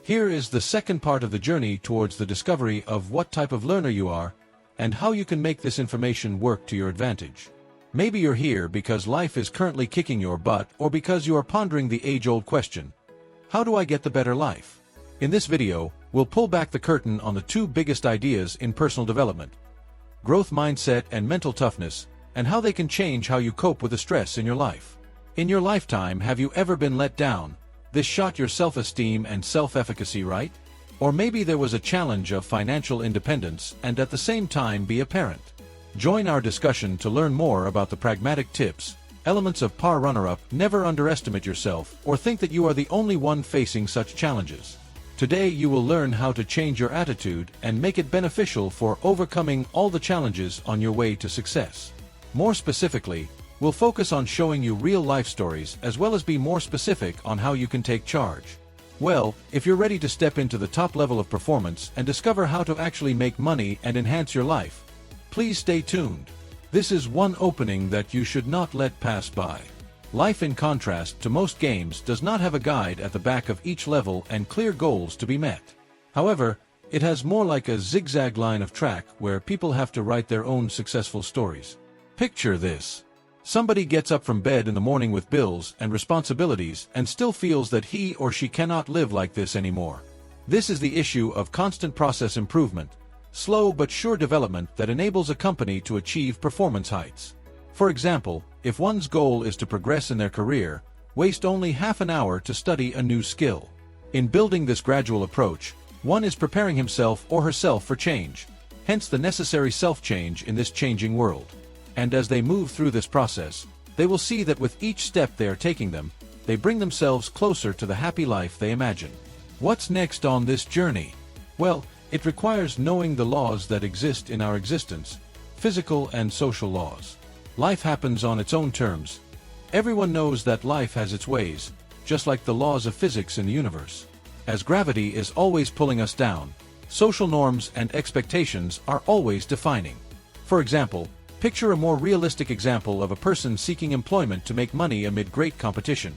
Here is the second part of the journey towards the discovery of what type of learner you are and how you can make this information work to your advantage. Maybe you're here because life is currently kicking your butt, or because you are pondering the age-old question, how do I get the better life? In this video, we'll pull back the curtain on the two biggest ideas in personal development: growth mindset and mental toughness, and how they can change how you cope with the stress in your life. In your lifetime, have you ever been let down? This shot your self-esteem and self-efficacy, right? Or maybe there was a challenge of financial independence and at the same time be a parent. Join our discussion to learn more about the pragmatic tips, elements of PAR runner-up. Never underestimate yourself or think that you are the only one facing such challenges. Today you will learn how to change your attitude and make it beneficial for overcoming all the challenges on your way to success. More specifically, we'll focus on showing you real-life stories as well as be more specific on how you can take charge. Well, if you're ready to step into the top level of performance and discover how to actually make money and enhance your life, please stay tuned. This is one opening that you should not let pass by. Life, in contrast to most games, does not have a guide at the back of each level and clear goals to be met. However, it has more like a zigzag line of track where people have to write their own successful stories. Picture this. Somebody gets up from bed in the morning with bills and responsibilities and still feels that he or she cannot live like this anymore. This is the issue of constant process improvement, slow but sure development that enables a company to achieve performance heights. For example, if one's goal is to progress in their career, waste only half an hour to study a new skill. In building this gradual approach, one is preparing himself or herself for change, hence the necessary self-change in this changing world. And as they move through this process, they will see that with each step they are taking they bring themselves closer to the happy life they imagine. What's next on this journey? Well, it requires knowing the laws that exist in our existence, physical and social laws. Life happens on its own terms. Everyone knows that life has its ways, just like the laws of physics in the universe. As gravity is always pulling us down, social norms and expectations are always defining. For example, picture a more realistic example of a person seeking employment to make money amid great competition.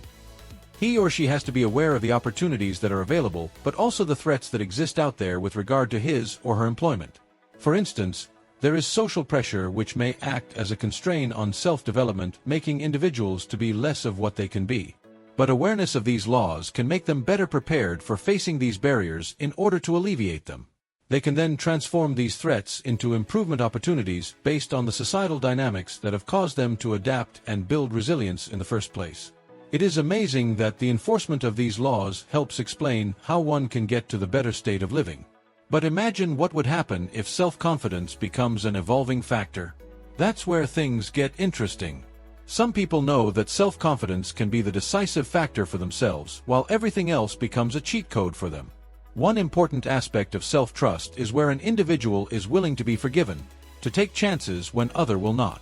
He or she has to be aware of the opportunities that are available, but also the threats that exist out there with regard to his or her employment. For instance, there is social pressure which may act as a constraint on self-development, making individuals to be less of what they can be. But awareness of these laws can make them better prepared for facing these barriers in order to alleviate them. They can then transform these threats into improvement opportunities based on the societal dynamics that have caused them to adapt and build resilience in the first place. It is amazing that the enforcement of these laws helps explain how one can get to the better state of living. But imagine what would happen if self-confidence becomes an evolving factor. That's where things get interesting. Some people know that self-confidence can be the decisive factor for themselves, while everything else becomes a cheat code for them. One important aspect of self-trust is where an individual is willing to be forgiven, to take chances when others will not.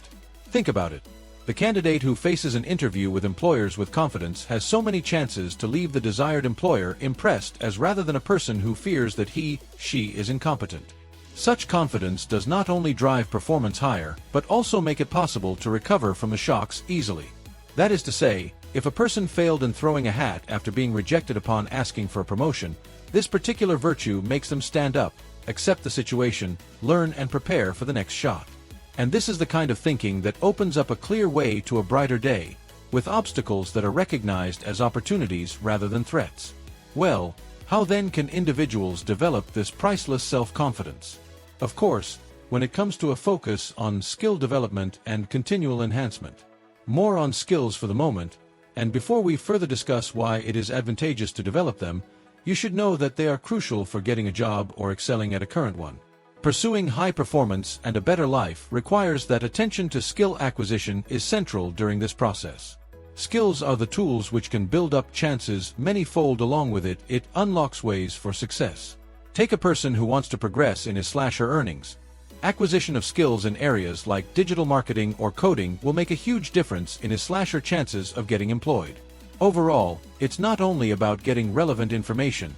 Think about it. The candidate who faces an interview with employers with confidence has so many chances to leave the desired employer impressed as rather than a person who fears that she is incompetent. Such confidence does not only drive performance higher, but also make it possible to recover from the shocks easily. That is to say, if a person failed in throwing a hat after being rejected upon asking for a promotion, this particular virtue makes them stand up, accept the situation, learn and prepare for the next shot. And this is the kind of thinking that opens up a clear way to a brighter day, with obstacles that are recognized as opportunities rather than threats. Well, how then can individuals develop this priceless self-confidence? Of course, when it comes to a focus on skill development and continual enhancement. More on skills for the moment, and before we further discuss why it is advantageous to develop them, you should know that they are crucial for getting a job or excelling at a current one. Pursuing high performance and a better life requires that attention to skill acquisition is central during this process. Skills are the tools which can build up chances many-fold. Along with it, it unlocks ways for success. Take a person who wants to progress in his/her earnings. Acquisition of skills in areas like digital marketing or coding will make a huge difference in his/her chances of getting employed. Overall, it's not only about getting relevant information,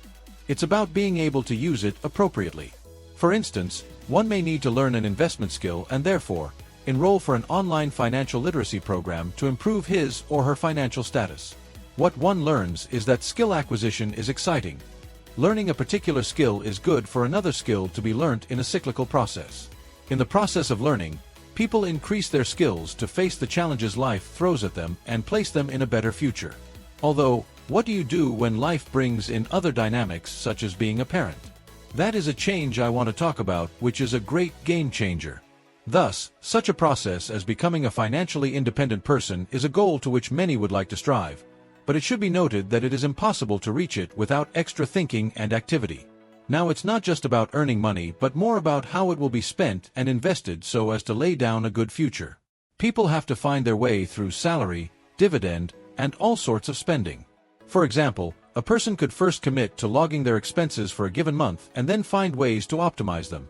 it's about being able to use it appropriately. For instance, one may need to learn an investment skill and therefore enroll for an online financial literacy program to improve his or her financial status. What one learns is that skill acquisition is exciting. Learning a particular skill is good for another skill to be learnt in a cyclical process. In the process of learning, people increase their skills to face the challenges life throws at them and place them in a better future. Although, what do you do when life brings in other dynamics such as being a parent? That is a change I want to talk about, which is a great game changer. Thus, such a process as becoming a financially independent person is a goal to which many would like to strive, but it should be noted that it is impossible to reach it without extra thinking and activity. Now it's not just about earning money but more about how it will be spent and invested so as to lay down a good future. People have to find their way through salary, dividend, and all sorts of spending. For example, a person could first commit to logging their expenses for a given month and then find ways to optimize them.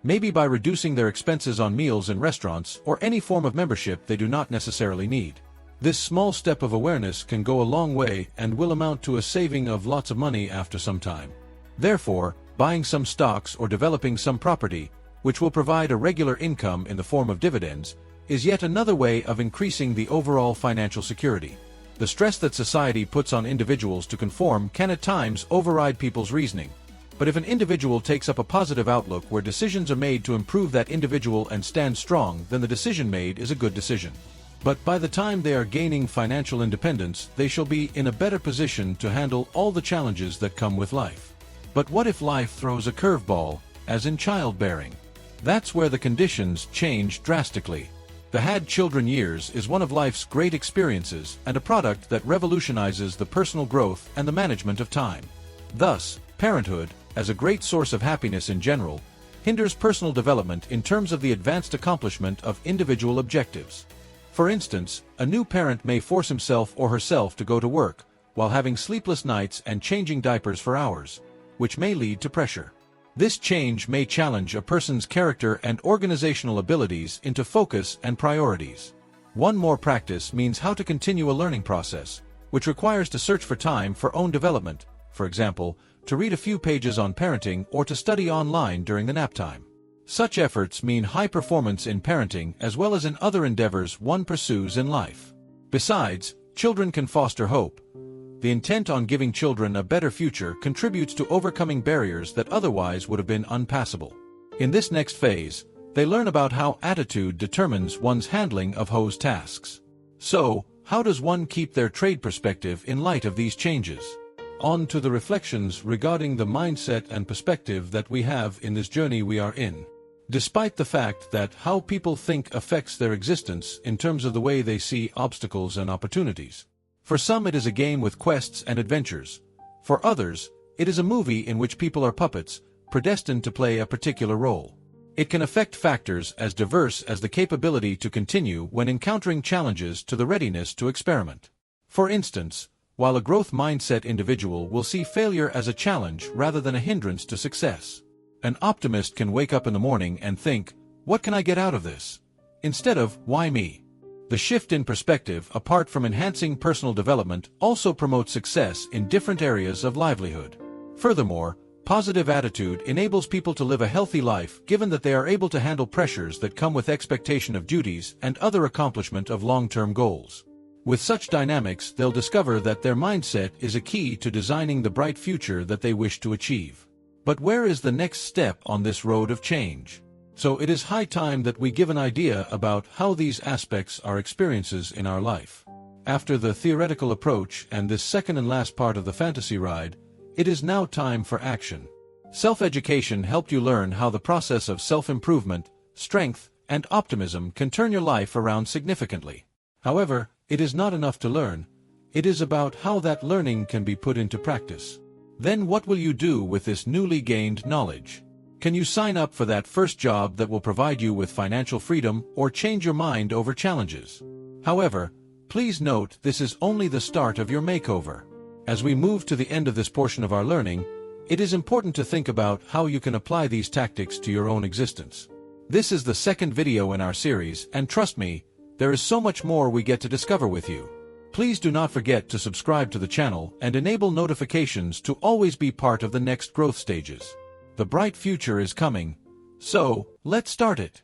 Maybe by reducing their expenses on meals in restaurants or any form of membership they do not necessarily need. This small step of awareness can go a long way and will amount to a saving of lots of money after some time. Therefore, buying some stocks or developing some property, which will provide a regular income in the form of dividends, is yet another way of increasing the overall financial security. The stress that society puts on individuals to conform can at times override people's reasoning. But if an individual takes up a positive outlook where decisions are made to improve that individual and stand strong, then the decision made is a good decision. But by the time they are gaining financial independence, they shall be in a better position to handle all the challenges that come with life. But what if life throws a curveball, as in childbearing? That's where the conditions change drastically. The had children years is one of life's great experiences and a product that revolutionizes the personal growth and the management of time. Thus, parenthood, as a great source of happiness in general, hinders personal development in terms of the advanced accomplishment of individual objectives. For instance, a new parent may force himself or herself to go to work, while having sleepless nights and changing diapers for hours, which may lead to pressure. This change may challenge a person's character and organizational abilities into focus and priorities. One more practice means how to continue a learning process, which requires to search for time for own development, for example, to read a few pages on parenting or to study online during the nap time. Such efforts mean high performance in parenting as well as in other endeavors one pursues in life. Besides, children can foster hope. The intent on giving children a better future contributes to overcoming barriers that otherwise would have been unpassable. In this next phase, they learn about how attitude determines one's handling of household tasks. So, how does one keep their trade perspective in light of these changes? On to the reflections regarding the mindset and perspective that we have in this journey we are in. Despite the fact that how people think affects their existence in terms of the way they see obstacles and opportunities. For some it is a game with quests and adventures. For others, it is a movie in which people are puppets, predestined to play a particular role. It can affect factors as diverse as the capability to continue when encountering challenges to the readiness to experiment. For instance, while a growth mindset individual will see failure as a challenge rather than a hindrance to success. An optimist can wake up in the morning and think, "What can I get out of this?" instead of, "Why me?" The shift in perspective, apart from enhancing personal development, also promotes success in different areas of livelihood. Furthermore, positive attitude enables people to live a healthy life given that they are able to handle pressures that come with expectation of duties and other accomplishment of long-term goals. With such dynamics, they'll discover that their mindset is a key to designing the bright future that they wish to achieve. But where is the next step on this road of change? So it is high time that we give an idea about how these aspects are experiences in our life. After the theoretical approach and this second and last part of the fantasy ride, it is now time for action. Self-education helped you learn how the process of self-improvement, strength, and optimism can turn your life around significantly. However, it is not enough to learn. It is about how that learning can be put into practice. Then what will you do with this newly gained knowledge? Can you sign up for that first job that will provide you with financial freedom or change your mind over challenges? However, please note this is only the start of your makeover. As we move to the end of this portion of our learning, it is important to think about how you can apply these tactics to your own existence. This is the second video in our series, and trust me, there is so much more we get to discover with you. Please do not forget to subscribe to the channel and enable notifications to always be part of the next growth stages. The bright future is coming, so let's start it.